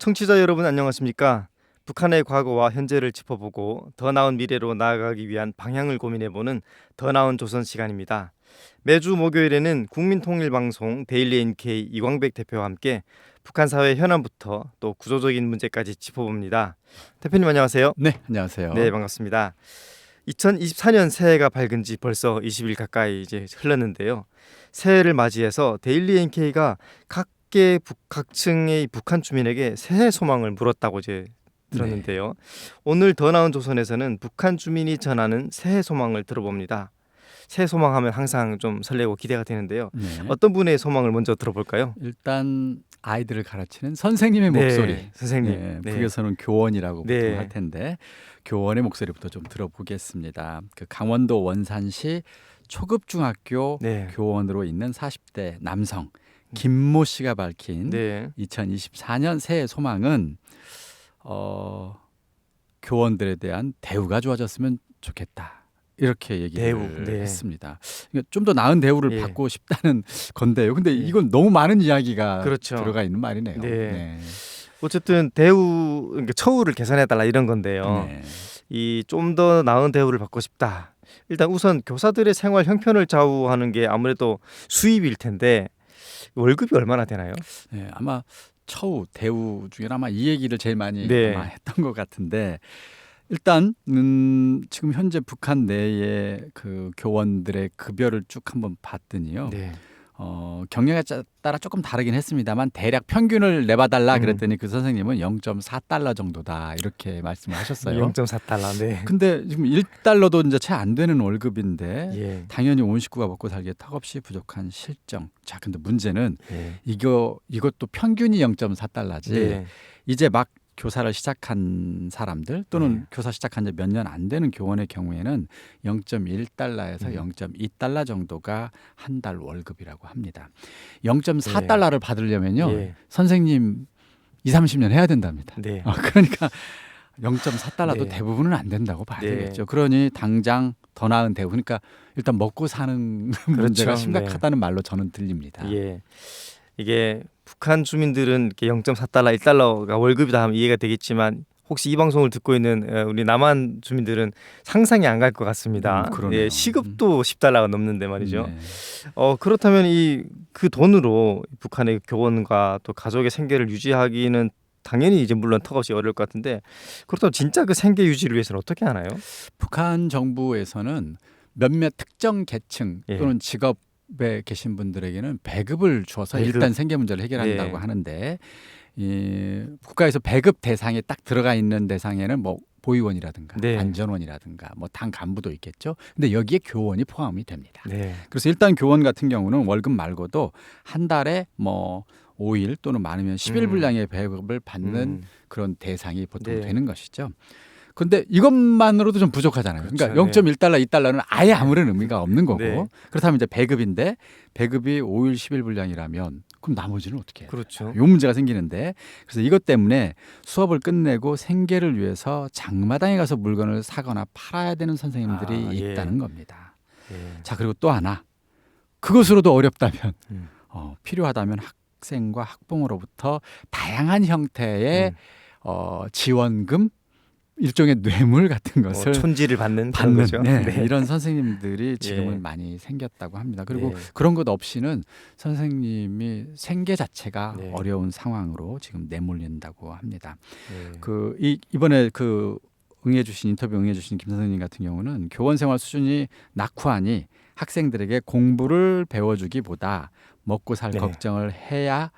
청취자 여러분 안녕하십니까? 북한의 과거와 현재를 짚어보고 더 나은 미래로 나아가기 위한 방향을 고민해보는 더 나은 조선 시간입니다. 매주 목요일에는 국민통일방송 데일리 NK 이광백 대표와 함께 북한 사회 현안부터 또 구조적인 문제까지 짚어봅니다. 대표님 안녕하세요. 네, 안녕하세요. 네, 반갑습니다. 2024년 새해가 밝은 지 벌써 20일 가까이 이제 흘렀는데요. 새해를 맞이해서 데일리 NK가 각계각층의 북한 주민에게 새해 소망을 물었다고 이제 들었는데요. 오늘 더 나은 조선에서는 북한 주민이 전하는 새해 소망을 들어봅니다. 새해 소망하면 항상 좀 설레고 기대가 되는데요. 네. 어떤 분의 소망을 먼저 들어볼까요? 일단 아이들을 가르치는 선생님의 네, 목소리. 선생님. 네, 네. 북에서는 교원이라고 네. 보통 할 텐데 교원의 목소리부터 좀 들어보겠습니다. 그 강원도 원산시 초급중학교 네. 교원으로 있는 40대 남성 김모 씨가 밝힌 네. 2024년 새해 소망은 교원들에 대한 대우가 좋아졌으면 좋겠다. 이렇게 얘기를 대우, 네. 했습니다. 그러니까 좀 더 나은 대우를 예. 받고 싶다는 건데요. 근데 예. 이건 너무 많은 이야기가 그렇죠. 들어가 있는 말이네요. 네. 어쨌든 대우, 그러니까 처우를 개선해달라 이런 건데요. 네. 이 좀 더 나은 대우를 받고 싶다. 일단 우선 교사들의 생활 형편을 좌우하는 게 아무래도 수입일 텐데 월급이 얼마나 되나요? 네, 아마 처우, 대우 중에 아마 이 얘기를 제일 많이 네. 아마 했던 것 같은데 일단 지금 현재 북한 내에 그 교원들의 급여를 쭉 한번 봤더니요. 네. 경력에 따라 조금 다르긴 했습니다만 대략 평균을 내봐달라 음. 그랬더니 그 선생님은 0.4달러 정도다 이렇게 말씀을 하셨어요. 0.4달러. 네. 근데 지금 1달러도 이제 채 안 되는 월급인데 예. 당연히 온 식구가 먹고 살기에 턱없이 부족한 실정. 자, 근데 문제는 예. 이것도 평균이 0.4달러지. 네. 이제 막 교사를 시작한 사람들 또는 네. 교사 시작한 지 몇 년 안 되는 교원의 경우에는 0.1달러에서 0.2달러 정도가 한 달 월급이라고 합니다. 0.4달러를 받으려면요. 예. 선생님 2, 30년 해야 된답니다. 네. 그러니까 0.4달러도 네. 대부분은 안 된다고 봐야 네. 되겠죠. 그러니 당장 더 나은 대우. 그러니까 일단 먹고 사는 문제가 심각하다는 말로 저는 들립니다. 예. 이게 북한 주민들은 이렇게 0.4달러, 1달러가 월급이다 하면 이해가 되겠지만 혹시 이 방송을 듣고 있는 우리 남한 주민들은 상상이 안 갈 것 같습니다. 그러네요. 예, 시급도 10달러가 넘는데 말이죠. 네. 그렇다면 그 돈으로 북한의 교원과 또 가족의 생계를 유지하기는 당연히 이제 물론 턱없이 어려울 것 같은데 그렇다면 진짜 그 생계 유지를 위해서는 어떻게 하나요? 북한 정부에서는 몇몇 특정 계층 예. 또는 직업에 계신 분들에게는 배급을 주어서 배급. 일단 생계 문제를 해결한다고 네. 하는데 국가에서 배급 대상에 딱 들어가 있는 대상에는 뭐 보위원이라든가 네. 안전원이라든가 뭐 당 간부도 있겠죠. 근데 여기에 교원이 포함이 됩니다. 네. 그래서 일단 교원 같은 경우는 월급 말고도 한 달에 뭐 5일 또는 많으면 10일 분량의 배급을 받는 그런 대상이 보통 네. 되는 것이죠. 그런데 이것만으로도 좀 부족하잖아요. 그렇죠. 그러니까 0.1달러, 2달러는 아예 아무런 의미가 없는 거고 네. 그렇다면 이제 배급인데 배급이 5일, 10일 분량이라면 그럼 나머지는 어떻게 해요? 그렇죠. 이 문제가 생기는데 그래서 이것 때문에 수업을 끝내고 생계를 위해서 장마당에 가서 물건을 사거나 팔아야 되는 선생님들이 예. 있다는 겁니다. 예. 자, 그리고 또 하나 그것으로도 어렵다면 음. 필요하다면 학생과 학부모로부터 다양한 형태의 지원금 일종의 뇌물 같은 것을 촌지를 받는 그런 거죠. 네, 네. 이런 선생님들이 지금은 예. 많이 생겼다고 합니다. 그리고 네. 그런 것 없이는 선생님이 생계 자체가 네. 어려운 상황으로 지금 내몰린다고 합니다. 네. 이번에 인터뷰 응해주신 김 선생님 같은 경우는 교원 생활 수준이 낙후하니 학생들에게 공부를 배워주기보다 먹고 살 네. 걱정을 해야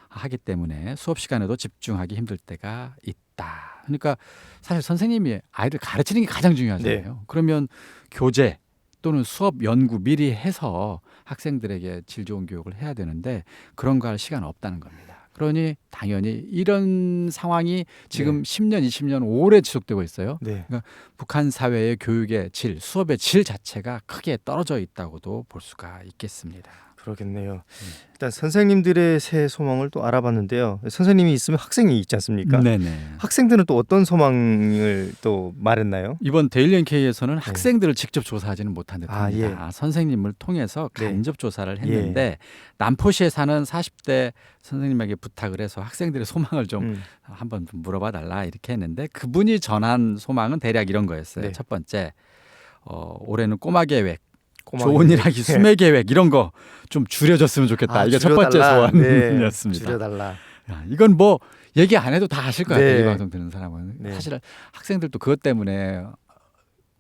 하기 때문에 수업 시간에도 집중하기 힘들 때가 있다. 그러니까 사실 선생님이 아이들 가르치는 게 가장 중요하잖아요. 네. 그러면 교재 또는 수업 연구 미리 해서 학생들에게 질 좋은 교육을 해야 되는데 그런 거 할 시간 없다는 겁니다. 그러니 당연히 이런 상황이 지금 10년, 20년 오래 지속되고 있어요. 네. 그러니까 북한 사회의 교육의 질, 수업의 질 자체가 크게 떨어져 있다고도 볼 수가 있겠습니다. 그러겠네요. 일단 선생님들의 새해 소망을 또 알아봤는데요. 선생님이 있으면 학생이 있지 않습니까? 네네. 학생들은 또 어떤 소망을 또 말했나요? 이번 데일리 NK에서는 학생들을 직접 조사하지는 못한 아, 듯합니다. 선생님을 통해서 네. 간접 조사를 했는데 남포시에 사는 40대 선생님에게 부탁을 해서 학생들의 소망을 좀 한번 좀 물어봐 달라 이렇게 했는데 그분이 전한 소망은 대략 이런 거였어요. 네. 첫 번째, 올해는 꼬마 계획, 꼬마게. 좋은 일 하기, 수매 계획 이런 거 좀 줄여줬으면 좋겠다. 이게 첫 번째 줄여달라. 소원이었습니다. 네, 줄여달라. 야, 이건 뭐 얘기 안 해도 다 아실 거야. 네. 이 방송 듣는 사람은. 네. 사실 학생들도 그것 때문에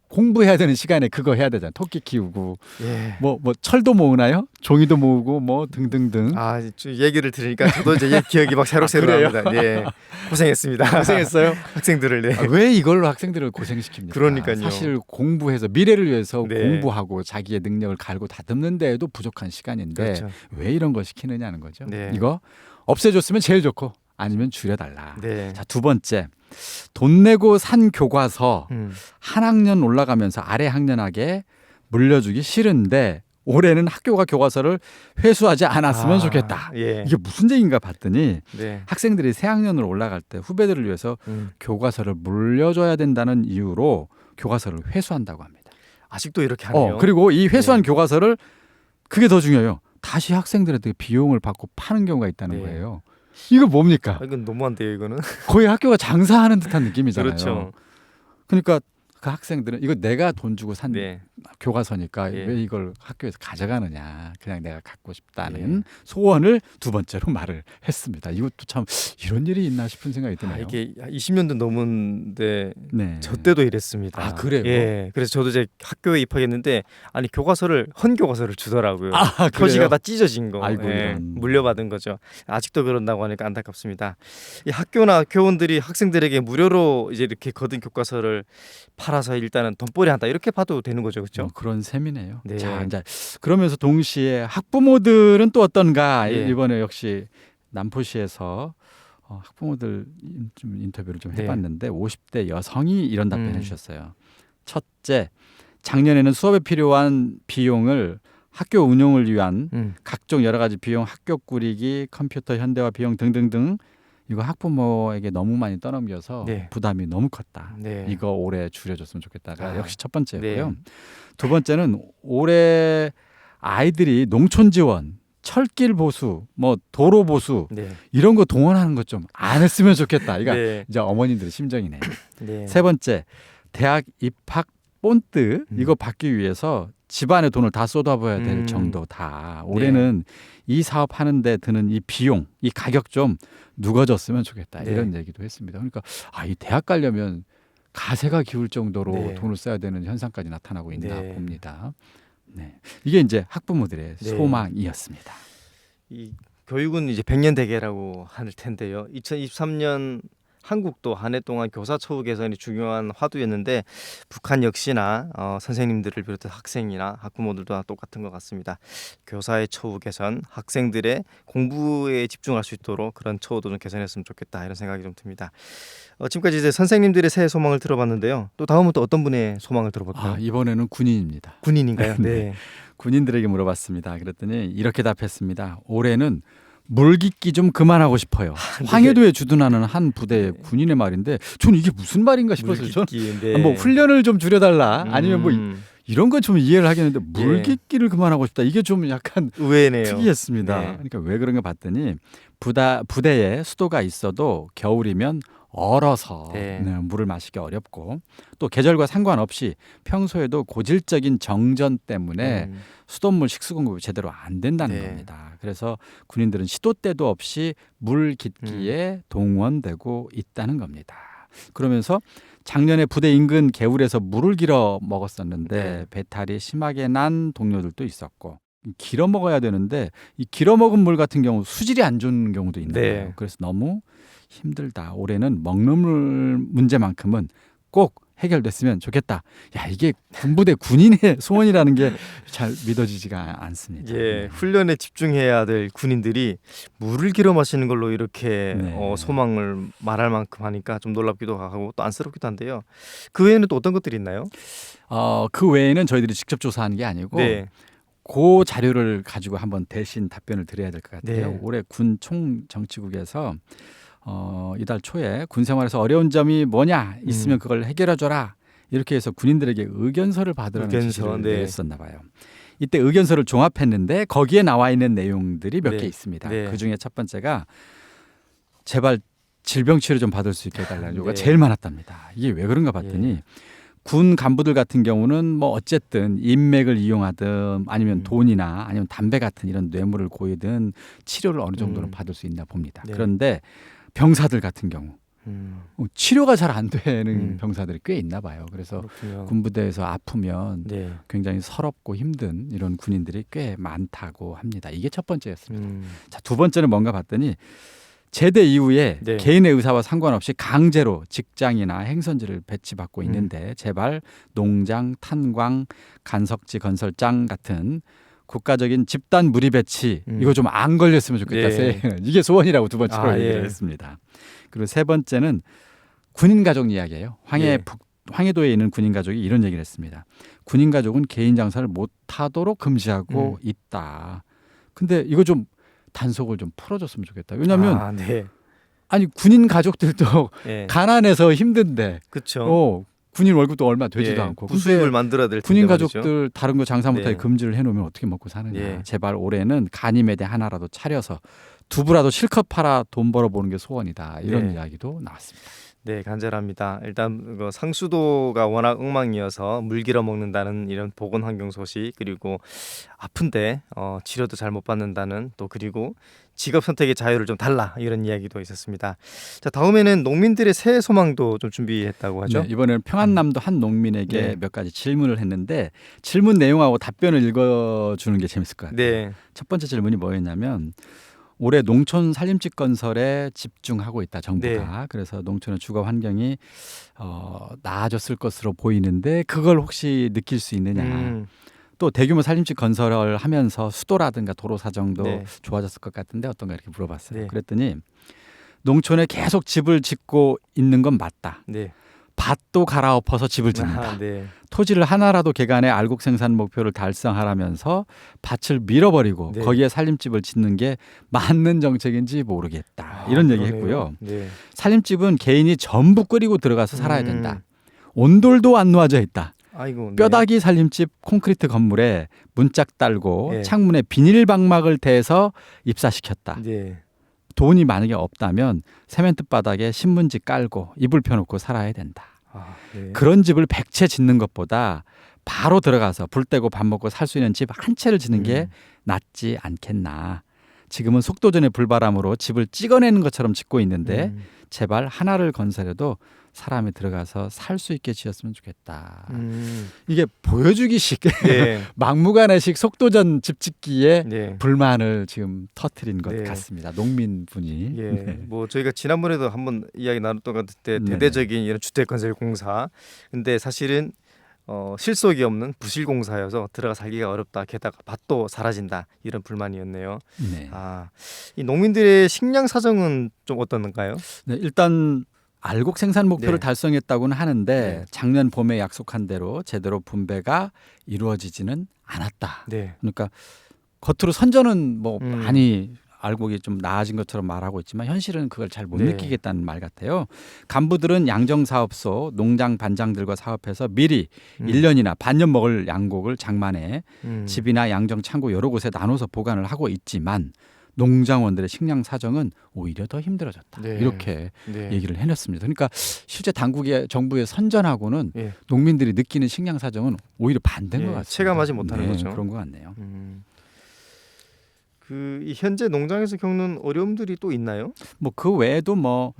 공부해야 되는 시간에 그거 해야 되잖아. 토끼 키우고 예. 뭐 철도 모으나요? 종이도 모으고 뭐 등등등. 아, 얘기를 들으니까 저도 이제 기억이 막 새록새록 그래요? 납니다. 네. 고생했습니다. 고생했어요. 학생들을. 네. 왜 이걸로 학생들을 고생시킵니까? 그러니까요. 사실 공부해서 미래를 위해서 네. 공부하고 자기의 능력을 갈고 다듬는 데에도 부족한 시간인데 그렇죠. 왜 이런 걸 시키느냐는 거죠. 네. 이거 없애줬으면 제일 좋고 아니면 줄여달라. 네. 자, 두 번째, 돈 내고 산 교과서 한 학년 올라가면서 아래 학년에게 물려주기 싫은데 올해는 학교가 교과서를 회수하지 않았으면 좋겠다. 예. 이게 무슨 얘기인가 봤더니 네. 학생들이 새 학년으로 올라갈 때 후배들을 위해서 교과서를 물려줘야 된다는 이유로 교과서를 회수한다고 합니다. 아직도 이렇게 하네요. 그리고 이 회수한 네. 교과서를 그게 더 중요해요. 다시 학생들한테 비용을 받고 파는 경우가 있다는 네. 거예요. 이거 뭡니까? 아, 이건 너무한데요, 이거는. 거의 학교가 장사하는 듯한 느낌이잖아요. 그렇죠. 그러니까 그 학생들은 이거 내가 돈 주고 산 네. 교과서니까 예. 왜 이걸 학교에서 가져가느냐. 그냥 내가 갖고 싶다는 소원을 두 번째로 말을 했습니다. 이것도 참 이런 일이 있나 싶은 생각이 드네요. 아, 이게 20년도 넘은데 네. 저 때도 이랬습니다. 아, 그래요? 예. 그래서 저도 이제 학교에 입학했는데 아니 교과서를 헌 교과서를 주더라고요. 아, 표지가 그래요? 다 찢어진 거. 아이고, 예. 이런. 물려받은 거죠. 아직도 그런다고 하니까 안타깝습니다. 이 학교나 교원들이 학생들에게 무료로 이제 이렇게 거둔 교과서를 팔아서 일단은 돈벌이 한다 이렇게 봐도 되는 거죠, 그렇죠? 그런 셈이네요. 네. 자, 이제 그러면서 동시에 학부모들은 또 어떤가? 예. 이번에 역시 남포시에서 학부모들 좀 인터뷰를 좀 네. 해봤는데 50대 여성이 이런 답변을 음. 주셨어요. 첫째, 작년에는 수업에 필요한 비용을 학교 운영을 위한 각종 여러 가지 비용, 학교 꾸리기, 컴퓨터 현대화 비용 등등등 이거 학부모에게 너무 많이 떠넘겨서 네. 부담이 너무 컸다. 네. 이거 올해 줄여줬으면 좋겠다가 아, 역시 첫 번째고요. 네. 두 번째는 올해 아이들이 농촌 지원, 철길 보수, 뭐 도로 보수 네. 이런 거 동원하는 것 좀 안 했으면 좋겠다. 이거 네. 이제 어머님들의 심정이네요. 네. 세 번째, 대학 입학 본드 이거 받기 위해서 집안의 돈을 다 쏟아부어야 될 정도다. 올해는 이 사업 하는데 드는 이 비용, 이 가격 좀 누거졌으면 좋겠다. 네. 이런 얘기도 했습니다. 그러니까 이 대학 가려면 가세가 기울 정도로 네. 돈을 써야 되는 현상까지 나타나고 있나 네. 봅니다. 네. 이게 이제 학부모들의 네. 소망이었습니다. 이 교육은 이제 100년 대계라고 할 텐데요. 2023년 한국도 한 해 동안 교사 처우 개선이 중요한 화두였는데 북한 역시나 선생님들을 비롯해 학생이나 학부모들도 다 똑같은 것 같습니다. 교사의 처우 개선, 학생들의 공부에 집중할 수 있도록 그런 처우도 좀 개선했으면 좋겠다 이런 생각이 좀 듭니다. 지금까지 이제 선생님들의 새해 소망을 들어봤는데요. 또 다음은 또 어떤 분의 소망을 들어볼까요? 이번에는 군인입니다. 군인인가요? 네. 군인들에게 물어봤습니다. 그랬더니 이렇게 답했습니다. 올해는 물깃기 좀 그만하고 싶어요. 황해도에 주둔하는 한 부대 군인의 말인데 저는 이게 무슨 말인가 싶었어요. 물깃기, 네. 뭐 훈련을 좀 줄여달라 아니면 뭐 이런 건 좀 이해를 하겠는데 예. 물깃기를 그만하고 싶다. 이게 좀 약간 의외네요. 특이했습니다. 네. 그러니까 왜 그런가 봤더니 부대에 수도가 있어도 겨울이면 얼어서 네. 물을 마시기 어렵고 또 계절과 상관없이 평소에도 고질적인 정전 때문에 수돗물 식수 공급이 제대로 안 된다는 네. 겁니다. 그래서 군인들은 시도 때도 없이 물 깃기에 동원되고 있다는 겁니다. 그러면서 작년에 부대 인근 개울에서 물을 길어 먹었었는데 네. 배탈이 심하게 난 동료들도 있었고 길어 먹어야 되는데 이 길어 먹은 물 같은 경우 수질이 안 좋은 경우도 있는 네. 거예요. 그래서 너무 힘들다. 올해는 먹는 물 문제만큼은 꼭 해결됐으면 좋겠다. 야, 이게 군부대 군인의 소원이라는 게 잘 믿어지지가 않습니다. 예, 훈련에 집중해야 될 군인들이 물을 길어 마시는 걸로 이렇게 네. 소망을 말할 만큼 하니까 좀 놀랍기도 하고 또 안쓰럽기도 한데요. 그 외에는 또 어떤 것들이 있나요? 그 외에는 저희들이 직접 조사하는 게 아니고 네. 그 자료를 가지고 한번 대신 답변을 드려야 될 것 같아요. 네. 올해 군 총정치국에서 이달 초에 군 생활에서 어려운 점이 뭐냐 있으면 그걸 해결해 줘라. 이렇게 해서 군인들에게 의견서를 받으라는 의견서, 지시를 네. 냈었나 봐요. 이때 의견서를 종합했는데 거기에 나와 있는 내용들이 몇 개 네. 있습니다. 네. 그중에 첫 번째가 제발 질병 치료 좀 받을 수 있게 해달라는 요구가 네. 제일 많았답니다. 이게 왜 그런가 봤더니 예. 군 간부들 같은 경우는 뭐 어쨌든 인맥을 이용하든 아니면 돈이나 아니면 담배 같은 이런 뇌물을 고이든 치료를 어느 정도는 받을 수 있나 봅니다. 네. 그런데 병사들 같은 경우 치료가 잘 안 되는 병사들이 꽤 있나 봐요. 그래서 그렇군요. 군부대에서 아프면 네. 굉장히 서럽고 힘든 이런 군인들이 꽤 많다고 합니다. 이게 첫 번째였습니다. 자, 두 번째는 뭔가 봤더니 제대 이후에 네. 개인의 의사와 상관없이 강제로 직장이나 행선지를 배치받고 있는데 제발 농장, 탄광, 간석지 건설장 같은 국가적인 집단 무리 배치 이거 좀 안 걸렸으면 좋겠다. 네. 이게 소원이라고 두 번째로 아, 얘기를 예. 했습니다. 그리고 세 번째는 군인 가족 이야기예요. 예. 황해도에 있는 군인 가족이 이런 얘기를 했습니다. 군인 가족은 개인 장사를 못 하도록 금지하고 있다. 근데 이거 좀 단속을 좀 풀어줬으면 좋겠다. 왜냐하면 네. 아니 군인 가족들도 예. 가난해서 힘든데 그렇죠. 군인 월급도 얼마 되지도 예. 않고 부수입을 근데 만들어야 될 텐데 군인 말이죠. 가족들 다른 거 장사 못하게 네. 금지를 해놓으면 어떻게 먹고 사느냐. 예. 제발 올해는 간이매대 하나라도 차려서 두부라도 실컷 팔아 돈 벌어보는 게 소원이다. 이런 네. 이야기도 나왔습니다. 네, 간절합니다. 일단 상수도가 워낙 엉망이어서 물 길어 먹는다는 이런 보건 환경 소식, 그리고 아픈데 치료도 잘 못 받는다는, 또 그리고 직업 선택의 자유를 좀 달라, 이런 이야기도 있었습니다. 자, 다음에는 농민들의 새해 소망도 좀 준비했다고 하죠. 네, 이번에는 평안남도 한 농민에게 네. 몇 가지 질문을 했는데 질문 내용하고 답변을 읽어주는 게 재밌을 것 같아요. 네. 첫 번째 질문이 뭐였냐면 올해 농촌 살림집 건설에 집중하고 있다 정부가. 네. 그래서 농촌의 주거 환경이 나아졌을 것으로 보이는데 그걸 혹시 느낄 수 있느냐. 또 대규모 살림집 건설을 하면서 수도라든가 도로 사정도 네. 좋아졌을 것 같은데 어떤가 이렇게 물어봤어요. 네. 그랬더니 농촌에 계속 집을 짓고 있는 건 맞다. 네. 밭도 갈아엎어서 집을 짓는다. 아, 네. 토지를 하나라도 개간해 알곡 생산 목표를 달성하라면서 밭을 밀어버리고 네. 거기에 살림집을 짓는 게 맞는 정책인지 모르겠다. 이런 그러네요. 얘기했고요. 네. 살림집은 개인이 전부 끓이고 들어가서 살아야 된다. 온돌도 안 놓아져 있다. 아이고. 네. 뼈다귀 살림집 콘크리트 건물에 문짝 달고 네. 창문에 비닐 방막을 대서 입사시켰다. 네. 돈이 만약에 없다면 세멘트 바닥에 신문지 깔고 이불 펴놓고 살아야 된다. 아, 네. 그런 집을 100채 짓는 것보다 바로 들어가서 불 떼고 밥 먹고 살 수 있는 집 한 채를 짓는 게 낫지 않겠나. 지금은 속도전의 불바람으로 집을 찍어내는 것처럼 짓고 있는데 제발 하나를 건설해도 사람이 들어가서 살 수 있게 지었으면 좋겠다. 이게 보여주기식 네. 막무가내식 속도전 집 짓기에 네. 불만을 지금 터트린 것 네. 같습니다. 농민분이. 예, 네. 뭐 저희가 지난번에도 한번 이야기 나눴던 것 같을 때 네네. 대대적인 이런 주택 건설 공사, 근데 사실은 실속이 없는 부실 공사여서 들어가 살기가 어렵다. 게다가 밭도 사라진다. 이런 불만이었네요. 네. 아, 이 농민들의 식량 사정은 좀 어떤가요? 네, 일단 알곡 생산 목표를 네. 달성했다고는 하는데 네. 작년 봄에 약속한 대로 제대로 분배가 이루어지지는 않았다. 네, 그러니까 겉으로 선전은 뭐 음. 많이 알곡이 좀 나아진 것처럼 말하고 있지만 현실은 그걸 잘 못 네. 느끼겠다는 말 같아요. 간부들은 양정사업소, 농장 반장들과 사업해서 미리 1년이나 반년 먹을 양곡을 장만해 집이나 양정 창고 여러 곳에 나눠서 보관을 하고 있지만 농장원들의 식량 사정은 오히려 더 힘들어졌다. 네. 이렇게 네. 얘기를 해냈습니다. 그러니까 실제 당국의 정부의 선전하고는 예. 농민들이 느끼는 식량 사정은 오히려 반대인 예, 것 같습니다. 체감하지 못하는 거죠. 그런 것 같네요. 이 현재 농장에서 겪는 어려움들이 또 있나요? 뭐 그 외에도 뭐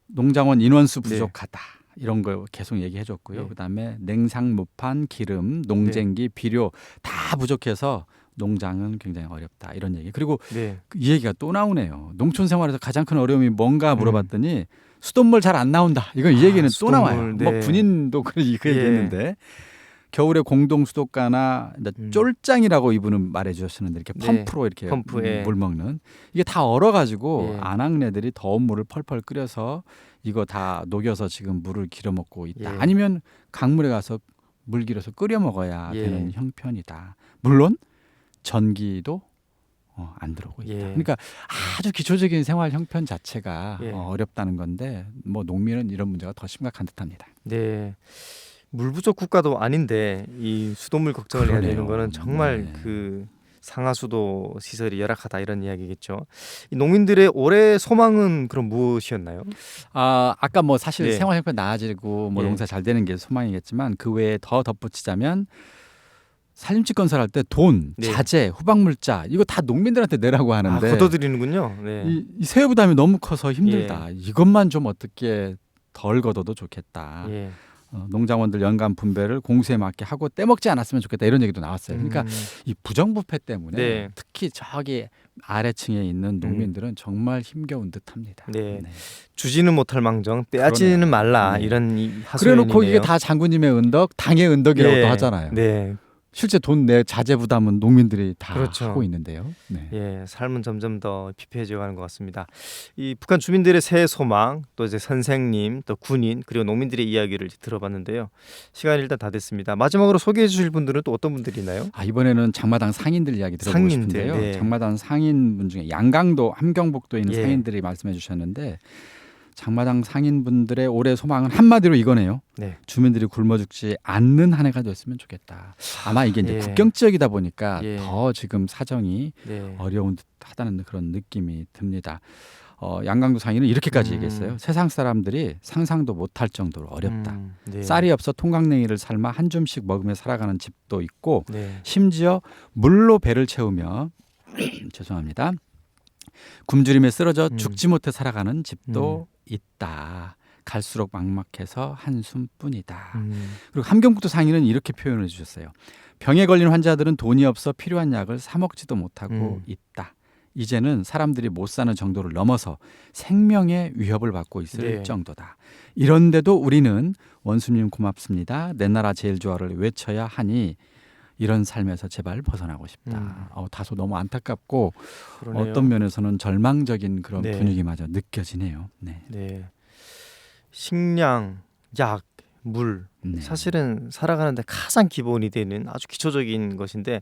농장원 인원수 네. 부족하다. 이런 거 계속 얘기해줬고요. 네. 그다음에 냉상, 무판, 기름, 농쟁기, 비료 다 부족해서 농장은 굉장히 어렵다. 이런 얘기. 그리고 네. 이 얘기가 또 나오네요. 농촌 생활에서 가장 큰 어려움이 뭔가 물어봤더니 수돗물 잘 안 나온다. 이건 이 얘기는 또 수돗물, 나와요. 네. 뭐 군인도 그 예. 얘기했는데 겨울에 공동 수도가나 이제 쫄장이라고 이분은 말해주셨는데 이렇게 네. 펌프로 이렇게 펌프에. 물 먹는 이게 다 얼어가지고 예. 안악내들이 더운 물을 펄펄 끓여서 이거 다 녹여서 지금 물을 길어 먹고 있다. 예. 아니면 강물에 가서 물 길어서 끓여 먹어야 예. 되는 형편이다. 물론 전기도 안 들어오고 있다. 예. 그러니까 아주 기초적인 생활 형편 자체가 예. 어렵다는 건데 뭐 농민은 이런 문제가 더 심각한 듯합니다. 네. 물 부족 국가도 아닌데 이 수돗물 걱정을 해야 되는 그러네요. 거는 정말 네. 그 상하수도 시설이 열악하다 이런 이야기겠죠. 이 농민들의 올해 소망은 그럼 무엇이었나요? 아까 뭐 사실 예. 생활 형편 나아지고 뭐 예. 농사 잘 되는 게 소망이겠지만 그 외에 더 덧붙이자면 산림집 건설할 때 돈, 네. 자재, 후방물자 이거 다 농민들한테 내라고 하는데 걷어들이는군요. 네. 이 세후 부담이 너무 커서 힘들다. 이것만 좀 어떻게 덜 걷어도 좋겠다. 예. 농장원들 연간 분배를 공수에 맞게 하고 떼먹지 않았으면 좋겠다 이런 얘기도 나왔어요. 그러니까 이 부정부패 때문에 네. 특히 저기 아래층에 있는 농민들은 정말 힘겨운 듯합니다. 네. 주지는 못할 망정 빼앗지는 그러네요. 말라 네. 이런 하소연이네요. 그래놓고 이게 다 장군님의 은덕, 당의 은덕이라고 또 하잖아요. 네. 실제 돈 내 자재 부담은 농민들이 다 그렇죠. 하고 있는데요. 네. 예, 삶은 점점 더 피폐해져 가는 것 같습니다. 이 북한 주민들의 새해 소망, 또 이제 선생님, 또 군인, 그리고 농민들의 이야기를 들어봤는데요. 시간이 일단 다 됐습니다. 마지막으로 소개해 주실 분들은 또 어떤 분들이 있나요? 이번에는 장마당 상인들 이야기 들어보고 상인들, 싶은데요. 네. 장마당 상인분 중에 양강도, 함경북도에 있는 예. 상인들이 말씀해 주셨는데 장마당 상인분들의 올해 소망은 한마디로 이거네요. 네. 주민들이 굶어 죽지 않는 한 해가 됐으면 좋겠다. 아마 이게 이제 예. 국경 지역이다 보니까 예. 더 지금 사정이 네. 어려운 듯하다는 그런 느낌이 듭니다. 양강도 상인은 이렇게까지 얘기했어요. 세상 사람들이 상상도 못할 정도로 어렵다. 네. 쌀이 없어 통강냉이를 삶아 한 줌씩 먹으며 살아가는 집도 있고 네. 심지어 물로 배를 채우며 죄송합니다. 굶주림에 쓰러져 죽지 못해 살아가는 집도 있다. 갈수록 막막해서 한숨뿐이다. 그리고 함경북도 상인은 이렇게 표현해 주셨어요. 병에 걸린 환자들은 돈이 없어 필요한 약을 사 먹지도 못하고 있다. 이제는 사람들이 못 사는 정도를 넘어서 생명의 위협을 받고 있을 네. 정도다. 이런데도 우리는 원수님 고맙습니다. 내 나라 제일 좋아를 외쳐야 하니 이런 삶에서 제발 벗어나고 싶다. 다소 너무 안타깝고 그러네요. 어떤 면에서는 절망적인 그런 네. 분위기마저 느껴지네요. 네. 네. 식량, 약, 물 네. 사실은 살아가는데 가장 기본이 되는 아주 기초적인 것인데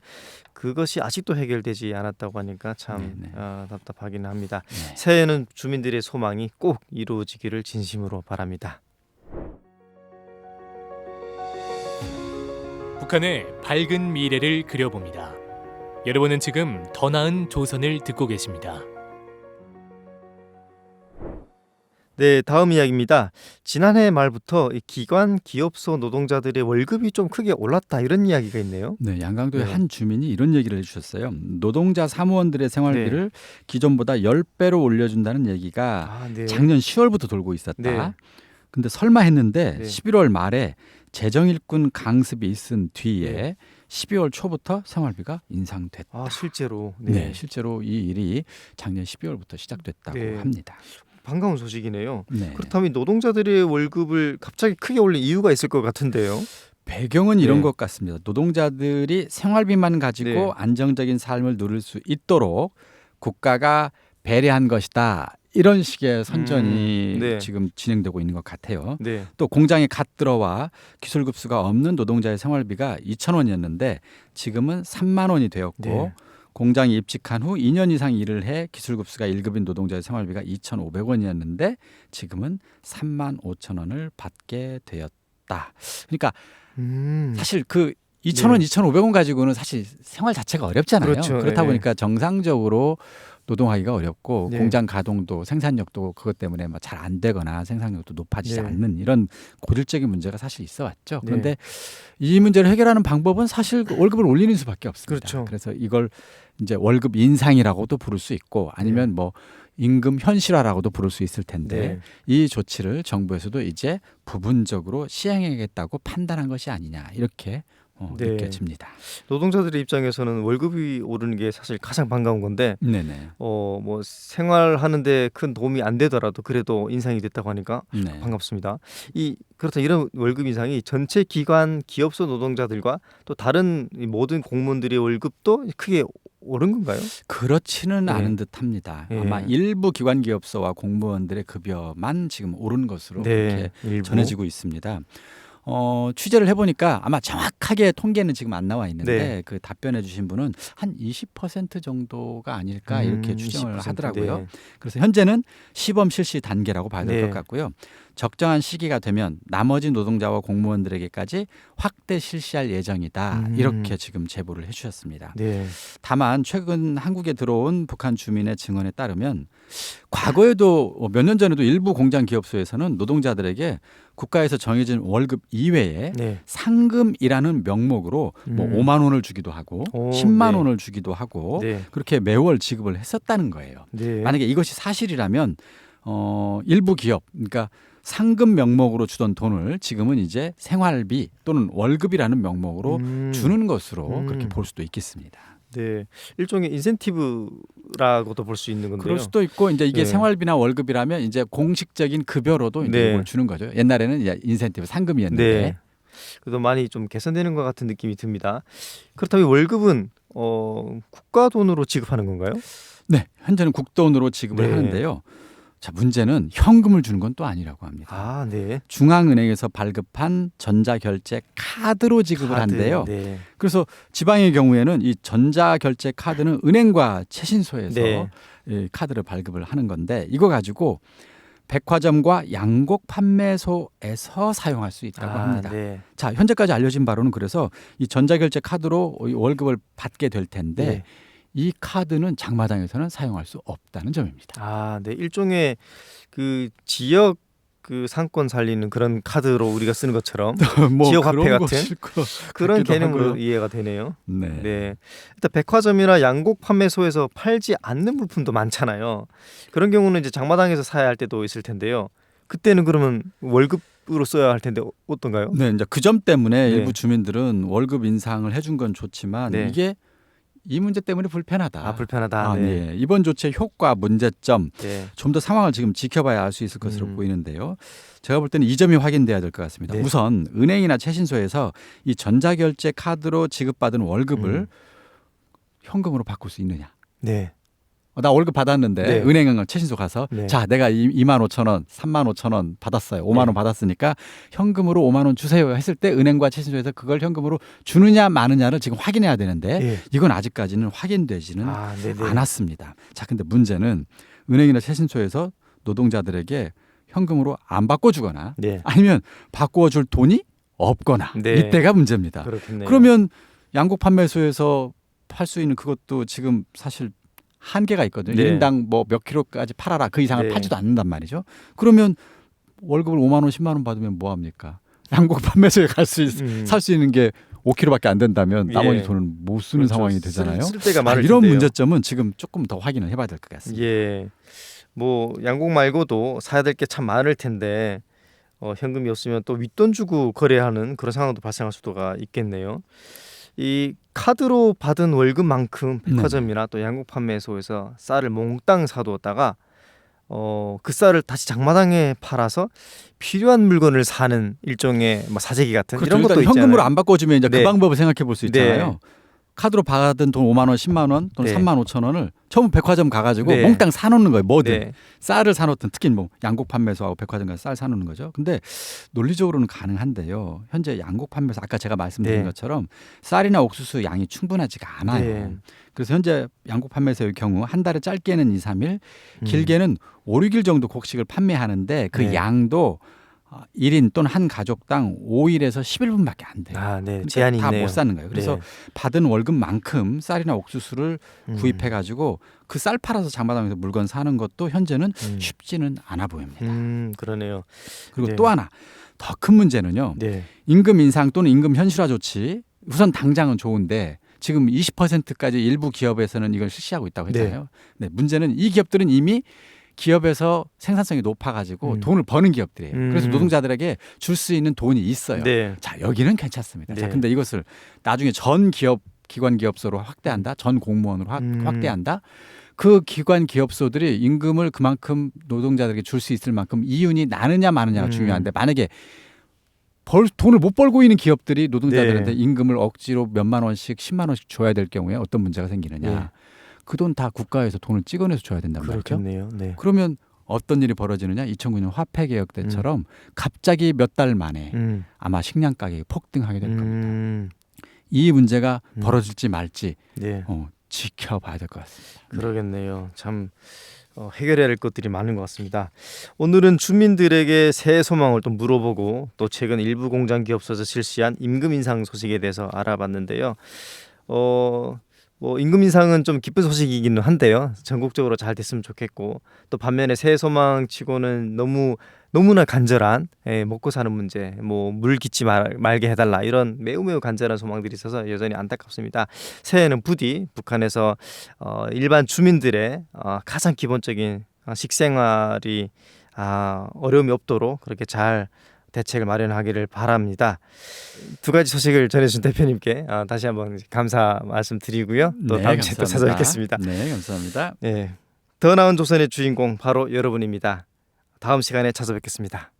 그것이 아직도 해결되지 않았다고 하니까 참 네, 네. 답답하기는 합니다. 네. 새해에는 주민들의 소망이 꼭 이루어지기를 진심으로 바랍니다. 북한의 밝은 미래를 그려봅니다. 여러분은 지금 더 나은 조선을 듣고 계십니다. 네, 다음 이야기입니다. 지난해 말부터 이 기관 기업소 노동자들의 월급이 좀 크게 올랐다 이런 이야기가 있네요. 네, 양강도의 네. 한 주민이 이런 얘기를 해주셨어요. 노동자 사무원들의 생활비를 기존보다 10배로 올려준다는 얘기가 네. 작년 10월부터 돌고 있었다. 네. 근데 설마 했는데 네. 11월 말에 재정일꾼 강습이 있은 뒤에 네. 12월 초부터 생활비가 인상됐다. 실제로. 네, 실제로 이 일이 작년 12월부터 시작됐다고 네. 합니다. 반가운 소식이네요. 네. 그렇다면 노동자들의 월급을 갑자기 크게 올린 이유가 있을 것 같은데요. 배경은 이런 네. 것 같습니다. 노동자들이 생활비만 가지고 네. 안정적인 삶을 누릴 수 있도록 국가가 배려한 것이다. 이런 식의 선전이 네. 지금 진행되고 있는 것 같아요. 네. 또 공장에 갓 들어와 기술급수가 없는 노동자의 생활비가 2,000원이었는데 지금은 3만 원이 되었고 네. 공장에 입직한 후 2년 이상 일을 해 기술급수가 1급인 노동자의 생활비가 2,500원이었는데 지금은 3만 5천 원을 받게 되었다. 그러니까 사실 그 2,000원, 네. 2,500원 가지고는 사실 생활 자체가 어렵잖아요. 그렇죠. 그렇다 네. 보니까 정상적으로 노동하기가 어렵고 네. 공장 가동도 생산력도 그것 때문에 잘 안 되거나 생산력도 높아지지 네. 않는 이런 고질적인 문제가 사실 있어 왔죠. 네. 그런데 이 문제를 해결하는 방법은 사실 월급을 올리는 수밖에 없습니다. 그렇죠. 그래서 이걸 이제 월급 인상이라고도 부를 수 있고 아니면 뭐 임금 현실화라고도 부를 수 있을 텐데 네. 이 조치를 정부에서도 이제 부분적으로 시행하겠다고 판단한 것이 아니냐 이렇게 네. 느껴집니다. 노동자들의 입장에서는 월급이 오르는 게 사실 가장 반가운 건데 네네. 뭐 생활하는데 큰 도움이 안 되더라도 그래도 인상이 됐다고 하니까 네. 반갑습니다. 그렇다 이런 월급 인상이 전체 기관 기업소 노동자들과 또 다른 이 모든 공무원들의 월급도 크게 오른 건가요? 그렇지는 네. 않은 듯합니다. 예. 아마 일부 기관 기업소와 공무원들의 급여만 지금 오른 것으로 그렇게 일부. 전해지고 있습니다. 취재를 해보니까 아마 정확하게 통계는 지금 안 나와 있는데 네. 그 답변해주신 분은 한 20% 정도가 아닐까 이렇게 추정을 20%, 하더라고요. 네. 그래서 현재는 시범 실시 단계라고 봐야 될 것 네. 같고요. 적정한 시기가 되면 나머지 노동자와 공무원들에게까지 확대 실시할 예정이다. 이렇게 지금 제보를 해주셨습니다. 네. 다만 최근 한국에 들어온 북한 주민의 증언에 따르면 과거에도 몇 년 전에도 일부 공장 기업소에서는 노동자들에게 국가에서 정해진 월급 이외에 네. 상금이라는 명목으로 뭐 5만 원을 주기도 하고 오, 10만 네. 원을 주기도 하고 네. 그렇게 매월 지급을 했었다는 거예요. 네. 만약에 이것이 사실이라면 일부 기업 그러니까 상금 명목으로 주던 돈을 지금은 이제 생활비 또는 월급이라는 명목으로 주는 것으로 그렇게 볼 수도 있겠습니다. 네. 일종의 인센티브라고도 볼 수 있는 건데요. 그럴 수도 있고 이제 이게 네. 생활비나 월급이라면 이제 공식적인 급여로도 이제 네. 이걸 주는 거죠. 옛날에는 이제 인센티브 상금이었는데 네. 그래도 많이 좀 개선되는 것 같은 느낌이 듭니다. 그렇다면 월급은 국가 돈으로 지급하는 건가요? 네, 현재는 국돈으로 지급을 네. 하는데요. 자, 문제는 현금을 주는 건 또 아니라고 합니다. 아, 네. 중앙은행에서 발급한 전자결제 카드로 지급을 카드. 한대요. 네. 그래서 지방의 경우에는 이 전자결제 카드는 은행과 최신소에서 네. 이 카드를 발급을 하는 건데 이거 가지고 백화점과 양곡 판매소에서 사용할 수 있다고 합니다. 네. 자, 현재까지 알려진 바로는 그래서 이 전자결제 카드로 이 월급을 받게 될 텐데 네. 이 카드는 장마당에서는 사용할 수 없다는 점입니다. 아, 네. 일종의 그 지역 그 상권 살리는 그런 카드로 우리가 쓰는 것처럼 뭐 지역 화폐 그런 같은 것일 것 그런 같기도 개념으로 하고요. 이해가 되네요. 네. 네. 일단 백화점이나 양곡 판매소에서 팔지 않는 물품도 많잖아요. 그런 경우는 이제 장마당에서 사야 할 때도 있을 텐데요. 그때는 그러면 월급으로 써야 할 텐데 어떤가요? 네, 이제 그 점 때문에 네. 일부 주민들은 월급 인상을 해준 건 좋지만 네. 이게 이 문제 때문에 불편하다. 아, 불편하다. 아, 네. 네. 이번 조치의 효과, 문제점 네. 좀 더 상황을 지금 지켜봐야 알 수 있을 것으로 음. 보이는데요. 제가 볼 때는 이 점이 확인돼야 될 것 같습니다. 네. 우선 은행이나 최신소에서 이 전자결제 카드로 지급받은 월급을 현금으로 바꿀 수 있느냐? 네. 나 월급 받았는데 네. 은행은 최신소 가서 네. 자 내가 2만 5천 원, 3만 5천 원 받았어요. 5만 원 네. 받았으니까 현금으로 5만 원 주세요 했을 때 은행과 최신소에서 그걸 현금으로 주느냐 마느냐를 지금 확인해야 되는데 예. 이건 아직까지는 확인되지는 아, 네네. 않았습니다. 자, 근데 문제는 은행이나 최신소에서 노동자들에게 현금으로 안 바꿔주거나 네. 아니면 바꿔줄 돈이 없거나 네. 이때가 문제입니다. 그렇겠네요. 그러면 양곡 판매소에서 팔 수 있는 그것도 지금 사실 한계가 있거든요. 네. 1인당 뭐 몇 킬로까지 팔아라. 그 이상을 네. 팔지도 않는단 말이죠. 그러면 월급을 5만 원, 10만 원 받으면 뭐 합니까? 양곡 판매소에 살 수 있는 게 5kg밖에 안 된다면 나머지 예. 돈은 못 쓰는 그렇죠. 상황이 되잖아요. 쓸 데가 많을 이런 텐데요. 문제점은 지금 조금 더 확인을 해봐야 될 것 같습니다. 예. 뭐 양곡 말고도 사야 될 게 참 많을 텐데 현금이 없으면 또 윗돈 주고 거래하는 그런 상황도 발생할 수도가 있겠네요. 이 카드로 받은 월급만큼 백화점이나 또 양곡 판매소에서 쌀을 몽땅 사두었다가 그 쌀을 다시 장마당에 팔아서 필요한 물건을 사는 일종의 뭐 사재기 같은 그렇죠. 이런 것도 일단 있잖아요. 현금으로 안 바꿔주면 이제 네. 그 방법을 생각해 볼 수 있잖아요. 네. 카드로 받은 돈 5만 원, 10만 원 또는 네. 3만 5천 원을 처음 백화점 가가지고 네. 몽땅 사놓는 거예요. 뭐든 네. 쌀을 사놓든 특히 뭐 양곡 판매소하고 백화점 가서 쌀 사놓는 거죠. 근데 논리적으로는 가능한데요. 현재 양곡 판매소 아까 제가 말씀드린 네. 것처럼 쌀이나 옥수수 양이 충분하지가 않아요. 네. 그래서 현재 양곡 판매소의 경우 한 달에 짧게는 2, 3일, 길게는 5, 6일 정도 곡식을 판매하는데 그 네. 양도 1인 또는 한 가족당 5일에서 10일분밖에 안 돼요. 아, 네. 그러니까 제한이 다 있네요. 못 사는 거예요. 그래서 네. 받은 월급만큼 쌀이나 옥수수를 구입해 가지고 그 쌀 팔아서 장마당에서 물건 사는 것도 현재는 쉽지는 않아 보입니다. 그러네요. 그리고 네. 또 하나 더 큰 문제는요. 네. 임금 인상 또는 임금 현실화 조치 우선 당장은 좋은데 지금 20%까지 일부 기업에서는 이걸 실시하고 있다고 했잖아요. 네, 문제는 이 기업들은 이미 기업에서 생산성이 높아가지고 돈을 버는 기업들이에요. 그래서 노동자들에게 줄 수 있는 돈이 있어요. 네. 자, 여기는 괜찮습니다. 자, 네. 근데 이것을 나중에 전 기업 기관 기업소로 확대한다. 전 공무원으로 확대한다. 그 기관 기업소들이 임금을 그만큼 노동자들에게 줄 수 있을 만큼 이윤이 나느냐 마느냐가 중요한데 만약에 돈을 못 벌고 있는 기업들이 노동자들한테 네. 임금을 억지로 몇만 원씩 10만 원씩 줘야 될 경우에 어떤 문제가 생기느냐. 네. 그 돈 다 국가에서 돈을 찍어내서 줘야 된단 말이죠. 그렇겠네요. 네. 그러면 어떤 일이 벌어지느냐? 2009년 화폐 개혁 때처럼 갑자기 몇 달 만에 아마 식량 가격이 폭등하게 될 겁니다. 이 문제가 벌어질지 말지 네. 지켜봐야 될 것 같습니다. 그러겠네요. 참 해결해야 할 것들이 많은 것 같습니다. 오늘은 주민들에게 새해 소망을 또 물어보고 또 최근 일부 공장 기업소에서 실시한 임금 인상 소식에 대해서 알아봤는데요. 뭐 임금 인상은 좀 기쁜 소식이기는 한데요. 전국적으로 잘 됐으면 좋겠고 또 반면에 새해 소망치고는 너무나 간절한 먹고 사는 문제, 뭐 물 기치 말게 해달라 이런 매우 간절한 소망들이 있어서 여전히 안타깝습니다. 새해에는 부디 북한에서 일반 주민들의 가장 기본적인 식생활이 어려움이 없도록 그렇게 잘 대책을 마련하기를 바랍니다. 두 가지 소식을 전해준 대표님께 다시 한번 감사 말씀드리고요. 또 다음 주에 또 찾아뵙겠습니다. 네, 감사합니다. 네, 더 나은 조선의 주인공 바로 여러분입니다. 다음 시간에 찾아뵙겠습니다.